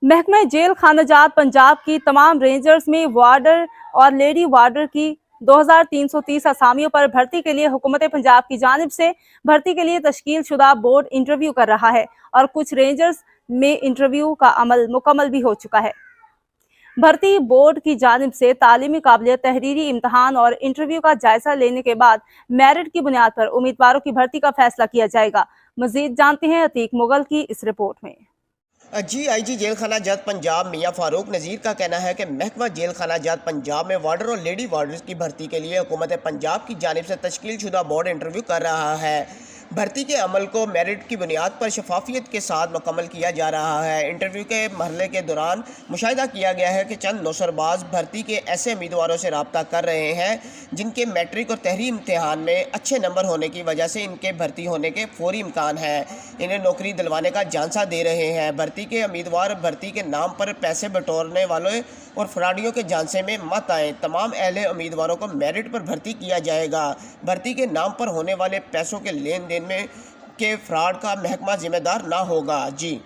महकमा जेल खानाजात पंजाब की तमाम रेंजर्स में वार्डर और लेडी वार्डर की 2330 असामियों पर भर्ती के लिए हुकूमत पंजाब की जानिब से भर्ती के लिए तश्कील शुदा बोर्ड इंटरव्यू कर रहा है और कुछ रेंजर्स में इंटरव्यू का अमल मुकम्मल भी हो चुका है। भर्ती बोर्ड की जानिब से तालीमी काबिलियत, तहरीरी इम्तहान और इंटरव्यू का जायजा लेने के बाद मेरिट की बुनियाद पर उम्मीदवारों की भर्ती का फैसला किया जाएगा। मजीद जानते हैं अतीक मुगल की इस रिपोर्ट में। आईजी जेल खाना जात पंजाब मियां फारूक नज़ीर का कहना है कि महकमा जेल खाना जात पंजाब में वार्डर और लेडी वार्डर्स की भर्ती के लिए हुकूमत पंजाब की जानिब से तश्कील शुदा बोर्ड इंटरव्यू कर रहा है। भर्ती के अमल को मेरिट की बुनियाद पर शफाफियत के साथ मुकम्मल किया जा रहा है। इंटरव्यू के मरहले के दौरान मुशाहिदा किया गया है कि चंद नौसरबाज भर्ती के ऐसे उम्मीदवारों से रब्ता कर रहे हैं जिनके मैट्रिक और तहरीरी इम्तहान में अच्छे नंबर होने की वजह से इनके भर्ती होने के फौरी इम्कान है। इन्हें नौकरी दिलवाने का झांसा दे रहे हैं। भर्ती के उम्मीदवार भर्ती के नाम पर पैसे बटोरने वालों और फ्रॉडियों के झांसे में मत आएँ। तमाम अहले उम्मीदवारों को मेरिट पर भर्ती किया जाएगा। भर्ती के नाम पर होने वाले पैसों के लेन देन में के फ्रॉड का महकमा जिम्मेदार ना होगा। जी।